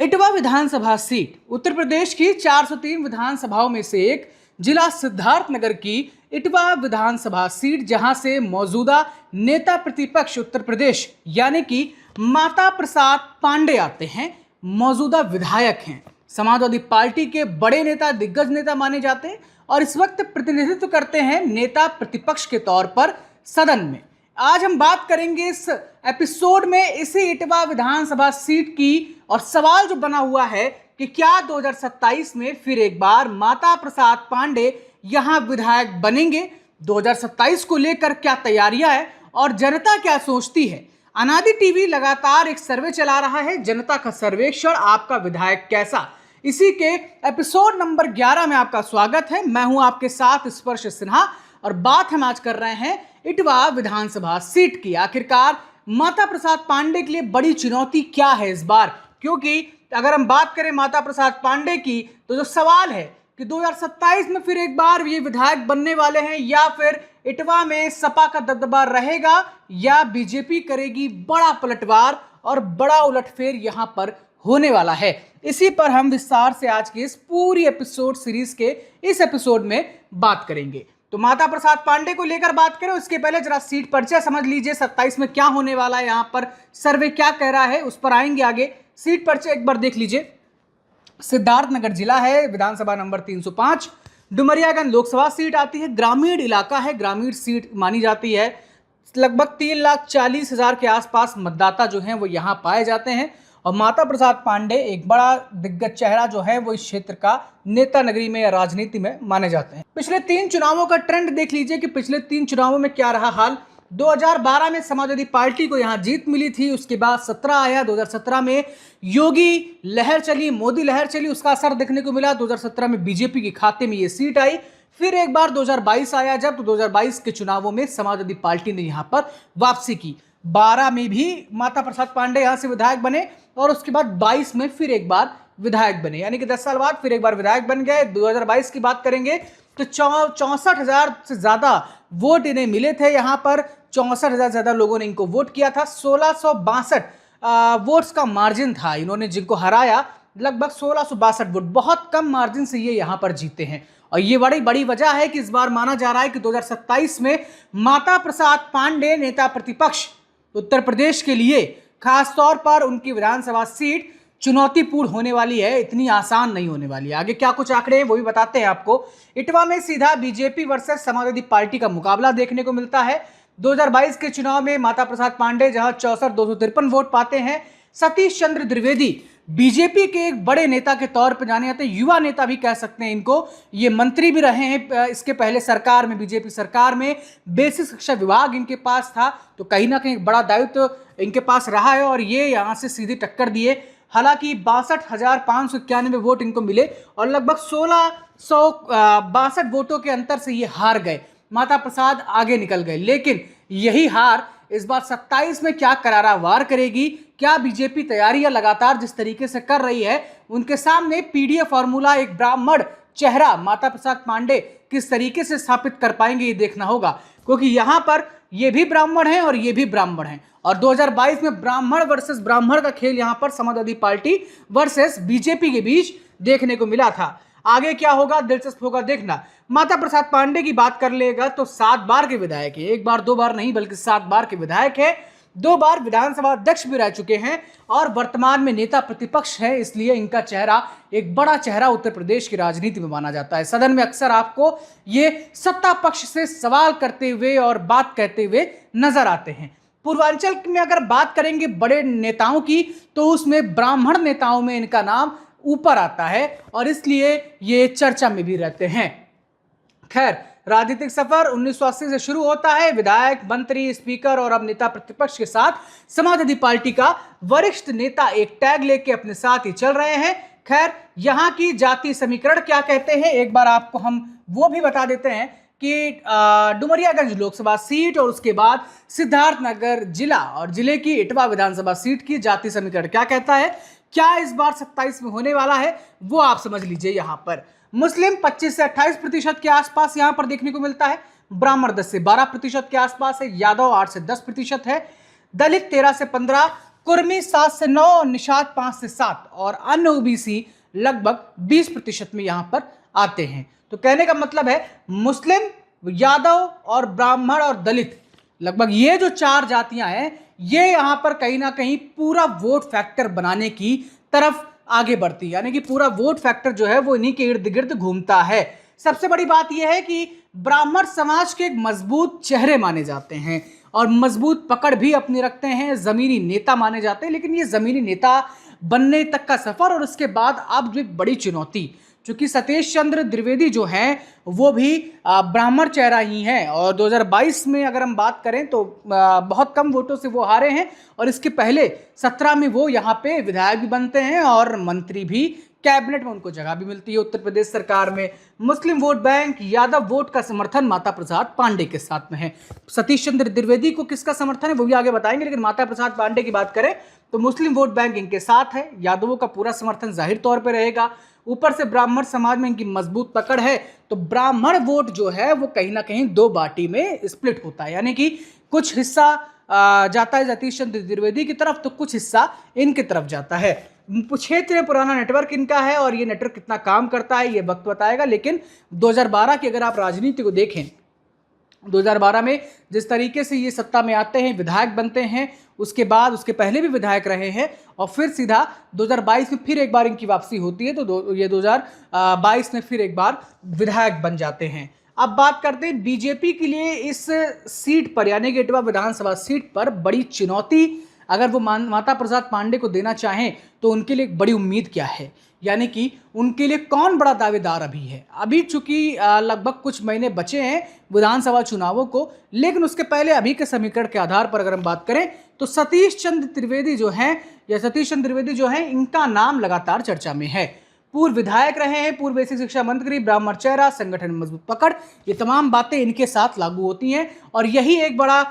इटवा विधानसभा seat Uttar Pradesh की 403 विधानसभाओं में से एक जिला सिद्धार्थनगर की इटवा विधानसभा सीट, जहां से मौजूदा नेता प्रतिपक्ष उत्तर प्रदेश यानी कि माता प्रसाद पांडे आते हैं, मौजूदा विधायक हैं, समाजवादी पार्टी के बड़े नेता, दिग्गज नेता माने जाते हैं और इस वक्त प्रतिनिधित्व करते हैं नेता प्रतिपक्ष के तौर पर सदन में। आज हम बात करेंगे इस एपिसोड में इसी इटवा विधानसभा सीट की, और सवाल जो बना हुआ है कि क्या 2027 में फिर एक बार माता प्रसाद पांडे यहां विधायक बनेंगे। 2027 को लेकर क्या तैयारियां हैं और जनता क्या सोचती है। अनादि टीवी लगातार एक सर्वे चला रहा है, जनता का सर्वेक्षण, आपका विधायक कैसा। इसी के एपिसोड नंबर 11 में आपका स्वागत है। मैं हूं आपके साथ स्पर्श सिन्हा और बात हम आज कर रहे हैं इटवा विधानसभा सीट की। आखिरकार माता प्रसाद पांडे के लिए बड़ी चुनौती क्या है इस बार, क्योंकि अगर हम बात करें माता प्रसाद पांडे की तो जो सवाल है कि 2027 में फिर एक बार ये विधायक बनने वाले हैं या फिर इटवा में सपा का दबदबा रहेगा या बीजेपी करेगी बड़ा पलटवार और बड़ा उलटफेर यहां पर होने वाला है। इसी पर हम विस्तार से आज की इस पूरी एपिसोड सीरीज के इस एपिसोड में बात करेंगे। तो माता प्रसाद पांडे को लेकर बात करें उसके पहले जरा सीट परिचय समझ लीजिए। 27 में क्या होने वाला है, यहाँ पर सर्वे क्या कह रहा है, उस पर आएंगे आगे। सीट परिचय एक बार देख लीजिए। सिद्धार्थनगर जिला है, विधानसभा नंबर 305, डुमरियागंज लोकसभा सीट आती है, ग्रामीण इलाका है, ग्रामीण सीट मानी जाती है। लगभग 3,40,000 के आसपास मतदाता जो हैं वो यहाँ पाए जाते हैं और माता प्रसाद पांडे एक बड़ा दिग्गज चेहरा जो है वो इस क्षेत्र का नेता नगरी में या राजनीति में माने जाते हैं। पिछले 3 चुनावों का ट्रेंड देख लीजिए कि पिछले 3 चुनावों में क्या रहा हाल। 2012 में समाजवादी पार्टी को यहाँ जीत मिली थी, उसके बाद 17 आया, 2017 में योगी लहर चली, मोदी लहर चली, उसका असर देखने को मिला। 2017 में बीजेपी के खाते में ये सीट आई। फिर एक बार 2022 आया जब, तो 2022 के चुनावों में समाजवादी पार्टी ने यहाँ पर वापसी की। 12 में भी माता प्रसाद पांडे यहाँ से विधायक बने और उसके बाद 22 में फिर एक बार विधायक बने, यानी कि 10 साल बाद फिर एक बार विधायक बन गए। 2022 की बात करेंगे तो 64,000 से ज़्यादा वोट इन्हें मिले थे। यहाँ पर 64,000 से ज़्यादा लोगों ने इनको वोट किया था। 1662 वोट्स का मार्जिन था, इन्होंने जिनको हराया लगभग 1662 वोट, बहुत कम मार्जिन से ये यहाँ पर जीते हैं। और ये बड़ी वजह है कि इस बार माना जा रहा है कि 2027 में माता प्रसाद पांडे नेता प्रतिपक्ष उत्तर प्रदेश के लिए खासतौर पर उनकी विधानसभा सीट चुनौतीपूर्ण होने वाली है, इतनी आसान नहीं होने वाली है। आगे क्या कुछ आंकड़े हैं वो भी बताते हैं आपको। इटवा में सीधा बीजेपी वर्सेस समाजवादी पार्टी का मुकाबला देखने को मिलता है। 2022 के चुनाव में माता प्रसाद पांडे जहां 64,253 वोट पाते हैं। सतीश चंद्र द्विवेदी बीजेपी के एक बड़े नेता के तौर पर जाने जाते हैं, युवा नेता भी कह सकते हैं इनको। ये मंत्री भी रहे हैं इसके पहले सरकार में, बीजेपी सरकार में बेसिक शिक्षा विभाग इनके पास था, तो कहीं ना कहीं बड़ा दायित्व इनके पास रहा है और ये यहाँ से सीधी टक्कर दिए। हालांकि 62,591 वोट इनको मिले और लगभग 1,662 वोटों के अंतर से ये हार गए। माता प्रसाद आगे निकल गए, लेकिन यही हार इस बार 27 में क्या करारा वार करेगी। क्या बीजेपी तैयारियां लगातार जिस तरीके से कर रही है, उनके सामने पीडीए फॉर्मूला एक ब्राह्मण चेहरा माता प्रसाद पांडे किस तरीके से स्थापित कर पाएंगे, ये देखना होगा, क्योंकि यहां पर ये भी ब्राह्मण हैं और ये भी ब्राह्मण हैं। और 2022 में ब्राह्मण वर्सेस ब्राह्मण का खेल यहां पर समाजवादी पार्टी वर्सेस बीजेपी के बीच देखने को मिला था। आगे क्या होगा, दिलचस्प होगा देखना। माता प्रसाद पांडे की बात कर लेगा तो 7 बार के विधायक है, 1 बार 2 बार नहीं बल्कि 7 बार के विधायक है। 2 बार विधानसभा अध्यक्ष भी रह चुके हैं और वर्तमान में नेता प्रतिपक्ष है, इसलिए इनका चेहरा एक बड़ा चेहरा उत्तर प्रदेश की राजनीति में माना जाता है। सदन में अक्सर आपको ये सत्ता पक्ष से सवाल करते हुए और बात कहते हुए नजर आते हैं। पूर्वांचल में अगर बात करेंगे बड़े नेताओं की तो उसमें ब्राह्मण नेताओं में इनका नाम ऊपर आता है और इसलिए ये चर्चा में भी रहते हैं। खैर, राजनीतिक सफर 1980 से शुरू होता है। विधायक, मंत्री, स्पीकर और अब नेता प्रतिपक्ष के साथ समाजवादी पार्टी का वरिष्ठ नेता एक टैग लेके अपने साथ ही चल रहे हैं। खैर, यहाँ की जाति समीकरण क्या कहते हैं एक बार आपको हम वो भी बता देते हैं कि डुमरियागंज लोकसभा सीट और उसके बाद सिद्धार्थनगर जिला और जिले की इटवा विधानसभा सीट की जाति समीकरण क्या कहता है, क्या इस बार 27 में होने वाला है, वो आप समझ लीजिए। यहाँ पर मुस्लिम 25 से 28% के आसपास यहाँ पर देखने को मिलता है, ब्राह्मण 10 से 12% के आसपास है, यादव 8 से 10% है, दलित 13 से 15, कुर्मी 7 से 9, निषाद 5 से 7 और अन्य ओबीसी लगभग 20% में यहां पर आते हैं। तो कहने का मतलब है मुस्लिम, यादव और ब्राह्मण और दलित, लगभग ये जो 4 जातियां हैं ये यहां पर कहीं ना कहीं पूरा वोट फैक्टर बनाने की तरफ आगे बढ़ती है, यानी कि पूरा वोट फैक्टर जो है वो इन्हीं के इर्द गिर्द घूमता है। सबसे बड़ी बात यह है कि ब्राह्मण समाज के एक मजबूत चेहरे माने जाते हैं और मजबूत पकड़ भी अपनी रखते हैं, जमीनी नेता माने जाते हैं। लेकिन ये जमीनी नेता बनने तक का सफर और उसके बाद अब जो एक बड़ी चुनौती, चूंकि सतीश चंद्र द्विवेदी जो हैं वो भी ब्राह्मण चेहरा ही हैं और 2022 में अगर हम बात करें तो बहुत कम वोटों से वो हारे हैं और इसके पहले 17 में वो यहाँ पे विधायक भी बनते हैं और मंत्री भी, कैबिनेट में उनको जगह भी मिलती है उत्तर प्रदेश सरकार में। मुस्लिम वोट बैंक, यादव वोट का समर्थन माता प्रसाद पांडे के साथ में है। सतीश चंद्र द्विवेदी को किसका समर्थन है वो भी आगे बताएंगे, लेकिन माता प्रसाद पांडे की बात करें तो मुस्लिम वोट बैंक इनके साथ है, यादवों का पूरा समर्थन जाहिर तौर पर रहेगा, ऊपर से ब्राह्मण समाज में इनकी मजबूत पकड़ है। तो ब्राह्मण वोट जो है वो कहीं ना कहीं 2 बाटी में स्प्लिट होता है, यानी कि कुछ हिस्सा जाता है सतीश चंद्र द्विवेदी की तरफ तो कुछ हिस्सा इनकी तरफ जाता है। क्षेत्र में पुराना नेटवर्क इनका है और ये नेटवर्क कितना काम करता है ये वक्त बताएगा। लेकिन 2012 की अगर आप राजनीति को देखें, 2012 में जिस तरीके से ये सत्ता में आते हैं, विधायक बनते हैं, उसके बाद उसके पहले भी विधायक रहे हैं और फिर सीधा 2022 में फिर एक बार इनकी वापसी होती है तो ये 2022 में फिर एक बार विधायक बन जाते हैं। अब बात करते हैं बीजेपी के लिए इस सीट पर, यानी कि इटवा विधानसभा सीट पर बड़ी चुनौती अगर वो माता प्रसाद पांडे को देना चाहें तो उनके लिए एक बड़ी उम्मीद क्या है, यानी कि उनके लिए कौन बड़ा दावेदार अभी है। अभी चूंकि लगभग कुछ महीने बचे हैं विधानसभा चुनावों को, लेकिन उसके पहले अभी के समीकरण के आधार पर अगर हम बात करें तो सतीश चंद्र द्विवेदी जो हैं इनका नाम लगातार चर्चा में है। पूर्व विधायक रहे हैं, पूर्व बेसिक शिक्षा मंत्री, ब्राह्मण चेहरा, संगठन में मजबूत पकड़, ये तमाम बातें इनके साथ लागू होती हैं और यही एक बड़ा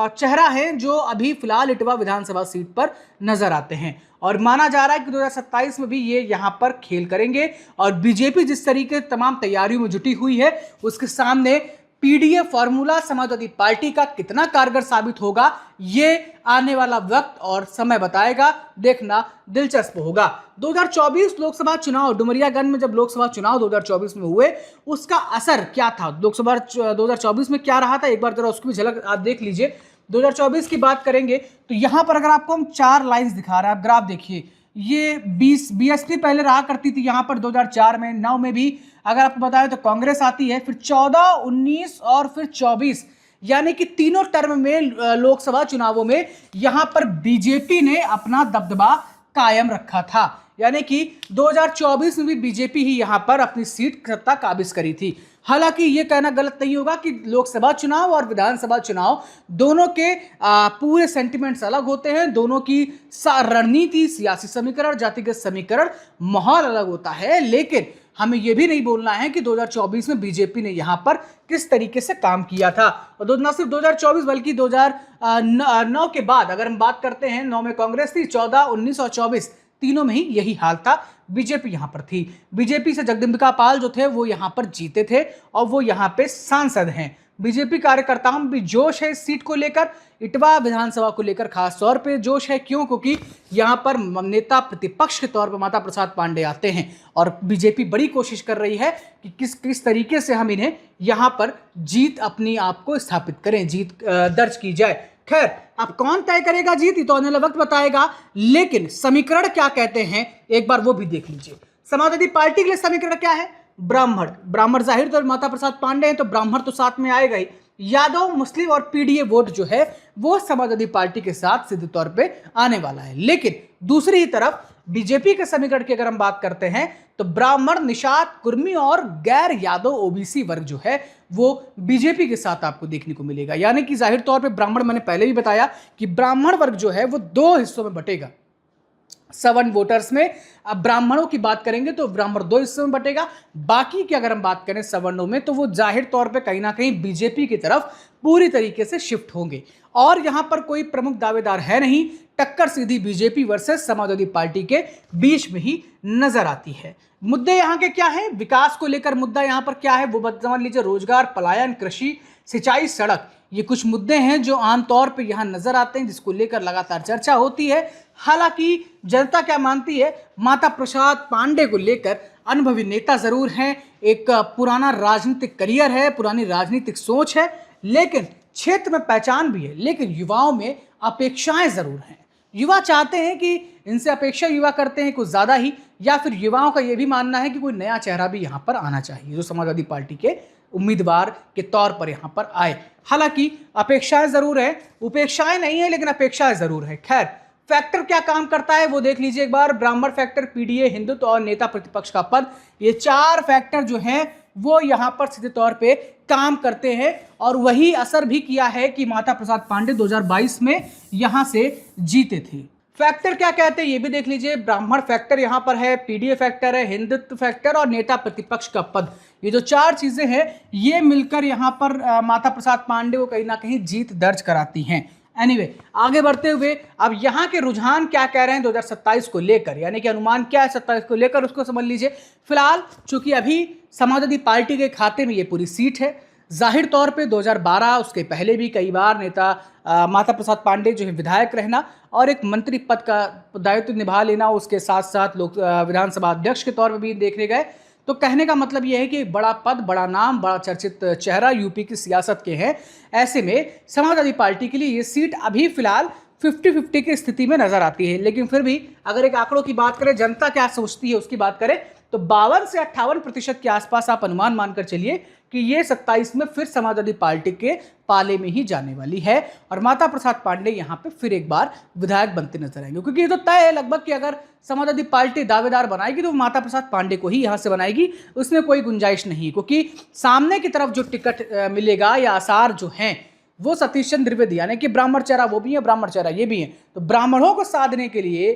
चेहरा है जो अभी फिलहाल इटवा विधानसभा सीट पर नजर आते हैं और माना जा रहा है कि 2027 में भी ये यहां पर खेल करेंगे। और बीजेपी जिस तरीके तमाम तैयारियों में जुटी हुई है उसके सामने पीडीए फॉर्मूला समाजवादी पार्टी का कितना कारगर साबित होगा ये आने वाला वक्त और समय बताएगा, देखना दिलचस्प होगा। 2024 लोकसभा चुनाव, डुमरियागंज में जब लोकसभा चुनाव 2024 में हुए उसका असर क्या था, लोकसभा 2024 में क्या रहा था, एक बार जरा उसकी भी झलक आप देख लीजिए। 2024 की बात करेंगे तो यहां पर अगर आपको हम 4 लाइंस दिखा रहे हैं, आप ग्राफ देखिए, ये बीएसपी पहले रहा करती थी यहां पर 2004 में, 9 में भी अगर आपको बताएं तो कांग्रेस आती है, फिर 14, 19 और फिर 24, यानी कि तीनों टर्म में लोकसभा चुनावों में यहां पर बीजेपी ने अपना दबदबा कायम रखा था, यानी कि 2024 में भी बीजेपी ही यहां पर अपनी सीट सत्ता काबिज करी थी। हालांकि यह कहना गलत नहीं होगा कि लोकसभा चुनाव और विधानसभा चुनाव दोनों के पूरे सेंटिमेंट्स अलग होते हैं, दोनों की रणनीति, सियासी समीकरण, जातिगत समीकरण, माहौल अलग होता है। लेकिन हमें यह भी नहीं बोलना है कि 2024 में बीजेपी ने यहां पर किस तरीके से काम किया था। और न सिर्फ 2024 बल्कि 2009 के बाद अगर हम बात करते हैं, 9 में कांग्रेस थी, 14, 19 और 24 तीनों में ही यही हाल था, बीजेपी यहां पर थी। बीजेपी से जगदम्बिका पाल जो थे वो यहां पर जीते थे और वो यहां पे सांसद हैं। बीजेपी कार्यकर्ताओं में भी जोश है इस सीट को लेकर, इटवा विधानसभा को लेकर खास तौर पे जोश है। क्यों? क्योंकि यहां पर नेता प्रतिपक्ष के तौर पर माता प्रसाद पांडे आते हैं और बीजेपी बड़ी कोशिश कर रही है कि किस तरीके से हम इन्हें यहां पर जीत अपनी आप को स्थापित करें, जीत दर्ज की जाए। खैर, अब कौन तय करेगा जीत ये तो आने वाला वक्त बताएगा, लेकिन समीकरण क्या कहते हैं एक बार वो भी देख लीजिए। समाजवादी पार्टी के लिए समीकरण क्या है? ब्राह्मण जाहिर तौर माता प्रसाद पांडे हैं तो ब्राह्मण तो साथ में आएगा ही। यादव, मुस्लिम और पीडीए वोट जो है वो समाजवादी पार्टी के साथ सीधे तौर पे आने वाला है। लेकिन दूसरी ही तरफ बीजेपी के समीकरण की अगर हम बात करते हैं तो ब्राह्मण, निषाद, कुर्मी और गैर यादव ओबीसी वर्ग जो है वो बीजेपी के साथ आपको देखने को मिलेगा। यानी कि जाहिर तौर पे ब्राह्मण, मैंने पहले भी बताया कि ब्राह्मण वर्ग जो है वो 2 हिस्सों में बटेगा। सवर्ण वोटर्स में अब ब्राह्मणों की बात करेंगे तो ब्राह्मण 2 हिस्सों में बटेगा, बाकी की अगर हम बात करें सवर्णों में तो वो जाहिर तौर पे कहीं ना कहीं बीजेपी की तरफ पूरी तरीके से शिफ्ट होंगे। और यहां पर कोई प्रमुख दावेदार है नहीं, टक्कर सीधी बीजेपी वर्सेस समाजवादी पार्टी के बीच में ही नजर आती है। मुद्दे यहां के क्या हैं? विकास को लेकर मुद्दा यहां पर क्या है वो समझ लीजिए, रोजगार, पलायन, कृषि, सिंचाई, सड़क, ये कुछ मुद्दे हैं जो आमतौर पर यहाँ नजर आते हैं, जिसको लेकर लगातार चर्चा होती है। हालांकि जनता क्या मानती है, माता प्रसाद पांडे को लेकर अनुभवी नेता जरूर हैं, एक पुराना राजनीतिक करियर है, पुरानी राजनीतिक सोच है, लेकिन क्षेत्र में पहचान भी है, लेकिन युवाओं में अपेक्षाएं जरूर हैं। युवा चाहते हैं कि इनसे अपेक्षा युवा करते हैं कुछ ज्यादा ही, या फिर युवाओं का यह भी मानना है कि कोई नया चेहरा भी यहाँ पर आना चाहिए जो समाजवादी पार्टी के उम्मीदवार के तौर पर यहाँ पर आए। हालांकि अपेक्षाएं जरूर है, उपेक्षाएं नहीं है, लेकिन अपेक्षाएं जरूर है। खैर, फैक्टर क्या काम करता है वो देख लीजिए एक बार। ब्राह्मण फैक्टर, पीडीए, हिंदुत्व और नेता प्रतिपक्ष का पद, ये 4 फैक्टर जो हैं वो यहाँ पर सीधे तौर पे काम करते हैं, और वही असर भी किया है कि माता प्रसाद पांडे 2022 में यहां से जीते थे। फैक्टर क्या कहते हैं ये भी देख लीजिए। ब्राह्मण फैक्टर यहां पर है, पीडीए फैक्टर है, हिंदुत्व फैक्टर और नेता प्रतिपक्ष का पद, ये जो 4 चीजें हैं ये मिलकर यहां पर माता प्रसाद पांडे को कहीं ना कहीं जीत दर्ज कराती हैं। एनीवे, आगे बढ़ते हुए अब यहाँ के रुझान क्या कह रहे हैं 2027 को लेकर, यानी कि अनुमान क्या है 27 को लेकर, उसको समझ लीजिए। फिलहाल चूंकि अभी समाजवादी पार्टी के खाते में ये पूरी सीट है, जाहिर तौर पे 2012 उसके पहले भी कई बार नेता माता प्रसाद पांडे जो है विधायक रहना और एक मंत्री पद का दायित्व निभा लेना, उसके साथ साथ लोग विधानसभा अध्यक्ष के तौर पर भी देखने गए। तो कहने का मतलब यह है कि बड़ा पद, बड़ा नाम, बड़ा चर्चित चेहरा यूपी की सियासत के हैं। ऐसे में समाजवादी पार्टी के लिए ये सीट अभी फिलहाल 50-50 की स्थिति में नजर आती है। लेकिन फिर भी अगर एक आंकड़ों की बात करें, जनता क्या सोचती है उसकी बात करें, तो 52 से 58% के आसपास आप अनुमान मानकर चलिए कि ये 27 में फिर समाजवादी पार्टी के पाले में ही जाने वाली है, और माता प्रसाद पांडे यहाँ पे फिर एक बार विधायक बनते नजर आएंगे। क्योंकि ये तो तय है लगभग कि अगर समाजवादी पार्टी दावेदार बनाएगी तो माता प्रसाद पांडे को ही यहाँ से बनाएगी, उसमें कोई गुंजाइश नहीं। क्योंकि सामने की तरफ जो टिकट मिलेगा या आसार जो हैं वो सतीश चंद्र द्विवेदी, यानी कि ब्राह्मण चेहरा वो भी है, ब्राह्मण चेहरा ये भी है, तो ब्राह्मणों को साधने के लिए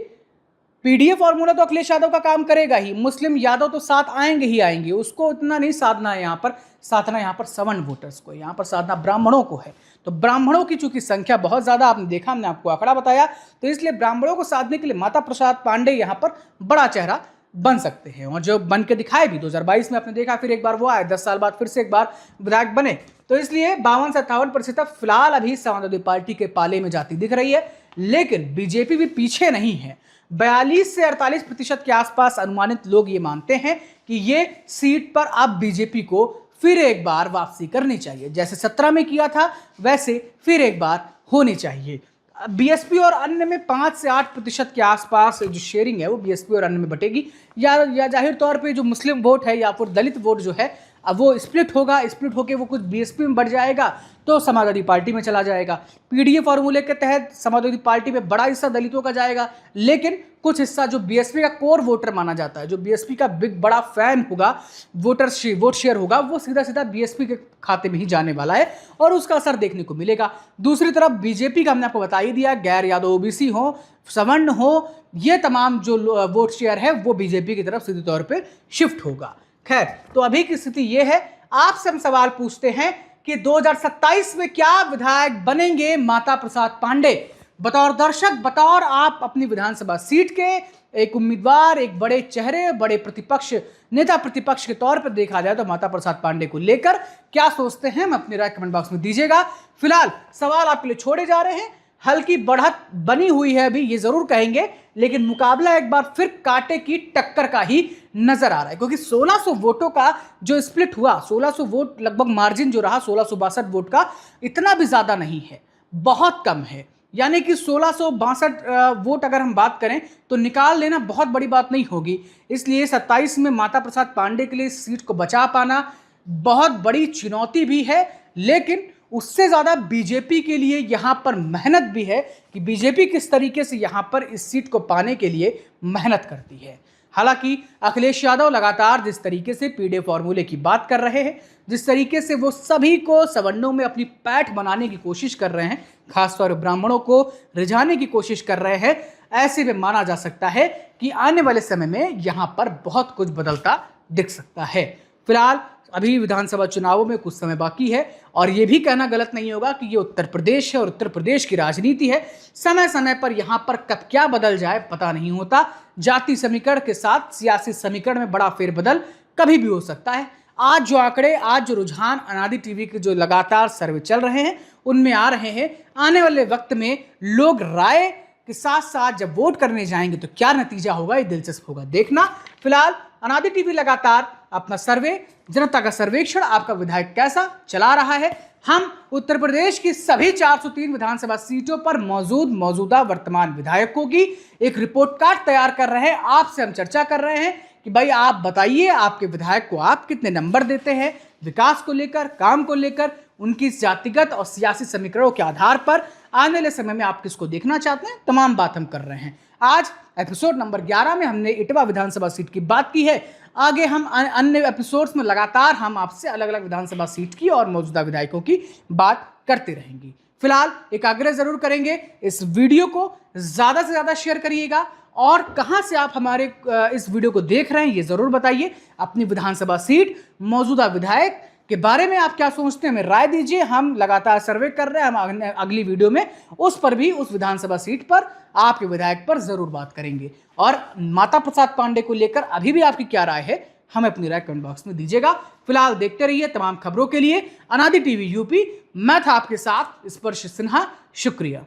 पीडीए फॉर्मूला तो अखिलेश यादव का काम करेगा ही, मुस्लिम यादव तो साथ आएंगे ही आएंगे, उसको इतना नहीं साधना है यहाँ पर, साधना यहाँ पर सवर्ण वोटर्स को, यहाँ पर साधना ब्राह्मणों को है। तो ब्राह्मणों की चूंकि संख्या बहुत ज्यादा, आपने देखा, हमने आपको आंकड़ा बताया, तो इसलिए ब्राह्मणों को साधने के लिए माता प्रसाद पांडे यहाँ पर बड़ा चेहरा बन सकते हैं, और जो बन के दिखाए भी 2022 में आपने देखा, फिर एक बार वो आए, 10 साल बाद फिर से एक बार विधायक बने। तो इसलिए 52 से 58% फिलहाल अभी समाजवादी पार्टी के पाले में जाती दिख रही है। लेकिन बीजेपी भी पीछे नहीं है, 42 से 48% के आसपास अनुमानित लोग ये मानते हैं कि ये सीट पर अब बीजेपी को फिर एक बार वापसी करनी चाहिए, जैसे 17 में किया था वैसे फिर एक बार होनी चाहिए। बीएसपी और अन्य में 5 से 8% के आसपास जो शेयरिंग है वो बीएसपी और अन्य में बटेगी, या जाहिर तौर पे जो मुस्लिम वोट है या फिर दलित वोट जो है अब वो स्प्लिट होगा, स्प्लिट होकर वो कुछ बीएसपी में बढ़ जाएगा तो समाजवादी पार्टी में चला जाएगा। पीडीए फॉर्मूले के तहत समाजवादी पार्टी में बड़ा हिस्सा दलितों का जाएगा, लेकिन कुछ हिस्सा जो बीएसपी का कोर वोटर माना जाता है, जो बीएसपी का बिग बड़ा फैन होगा, वोट शेयर होगा, वो सीधा सीधा बीएसपी के खाते में ही जाने वाला है और उसका असर देखने को मिलेगा। दूसरी तरफ बीजेपी का हमने आपको बता ही दिया, गैर यादव ओबीसी हो, सवर्ण हो, ये तमाम जो वोट शेयर है वो बीजेपी की तरफ सीधे तौर पर शिफ्ट होगा। खैर, तो अभी की स्थिति यह है। आपसे हम सवाल पूछते हैं कि 2027 में क्या विधायक बनेंगे माता प्रसाद पांडे? बतौर दर्शक, बतौर आप अपनी विधानसभा सीट के एक उम्मीदवार, एक बड़े चेहरे, बड़े प्रतिपक्ष, नेता प्रतिपक्ष के तौर पर देखा जाए तो माता प्रसाद पांडे को लेकर क्या सोचते हैं, हम अपनी राय कमेंट बॉक्स में दीजिएगा। फिलहाल सवाल आपके लिए छोड़े जा रहे हैं। हल्की बढ़त बनी हुई है अभी, ये जरूर कहेंगे, लेकिन मुकाबला एक बार फिर कांटे की टक्कर का ही नजर आ रहा है, क्योंकि 1600 वोटों का जो स्प्लिट हुआ, 1600 वोट लगभग मार्जिन जो रहा 1662 वोट का, इतना भी ज्यादा नहीं है, बहुत कम है। यानी कि 1662 वोट अगर हम बात करें तो निकाल लेना बहुत बड़ी बात नहीं होगी। इसलिए 27 में माता प्रसाद पांडे के लिए सीट को बचा पाना बहुत बड़ी चुनौती भी है, लेकिन उससे ज्यादा बीजेपी के लिए यहां पर मेहनत भी है कि बीजेपी किस तरीके से यहां पर इस सीट को पाने के लिए मेहनत करती है। हालांकि अखिलेश यादव लगातार जिस तरीके से पीडीए फॉर्मूले की बात कर रहे हैं, जिस तरीके से वो सभी को सवर्णों में अपनी पैठ बनाने की कोशिश कर रहे हैं, खासतौर ब्राह्मणों को रिझाने की कोशिश कर रहे हैं, ऐसे में माना जा सकता है कि आने वाले समय में यहां पर बहुत कुछ बदलता दिख सकता है। फिलहाल अभी विधानसभा चुनावों में कुछ समय बाकी है, और यह भी कहना गलत नहीं होगा कि ये उत्तर प्रदेश है और उत्तर प्रदेश की राजनीति है। समय समय पर यहां पर कब क्या बदल जाए पता नहीं होता। जाति समीकरण के साथ सियासी समीकरण में बड़ा फेरबदल कभी भी हो सकता है। आज जो आंकड़े, आज जो रुझान अनादि टीवी के जो लगातार सर्वे चल रहे हैं उनमें आ रहे हैं, आने वाले वक्त में लोग राय के साथ साथ जब वोट करने जाएंगे तो क्या नतीजा होगा, ये दिलचस्प होगा देखना। फिलहाल अनादि टीवी लगातार अपना सर्वे, जनता का सर्वेक्षण, आपका विधायक कैसा चला रहा है। हम उत्तर प्रदेश की सभी 403 विधानसभा सीटों पर मौजूदा वर्तमान विधायकों की एक रिपोर्ट कार्ड तैयार कर रहे हैं। आपसे हम चर्चा कर रहे हैं कि भाई आप बताइए आपके विधायक को आप कितने नंबर देते हैं, विकास को लेकर, काम को लेकर, उनकी जातिगत और सियासी समीकरणों के आधार पर आने वाले समय में आप किसको देखना चाहते हैं, तमाम बात हम कर रहे हैं। आज एपिसोड नंबर 11 में हमने इटवा विधानसभा सीट की बात की है। आगे हम अन्य एपिसोड्स में लगातार हम आपसे अलग अलग विधानसभा सीट की और मौजूदा विधायकों की बात करते रहेंगे। फिलहाल एक आग्रह जरूर करेंगे, इस वीडियो को ज़्यादा से ज़्यादा शेयर करिएगा और कहां से आप हमारे इस वीडियो को देख रहे हैं ये जरूर बताइए। अपनी विधानसभा सीट, मौजूदा विधायक के बारे में आप क्या सोचते हैं, हमें राय दीजिए। हम लगातार सर्वे कर रहे हैं, हम अगली वीडियो में उस पर भी, उस विधानसभा सीट पर आपके विधायक पर जरूर बात करेंगे। और माता प्रसाद पांडे को लेकर अभी भी आपकी क्या राय है, हमें अपनी राय कमेंट बॉक्स में दीजिएगा। फिलहाल देखते रहिए तमाम खबरों के लिए अनादि टीवी यूपी। मैं था आपके साथ स्पर्श सिन्हा, शुक्रिया।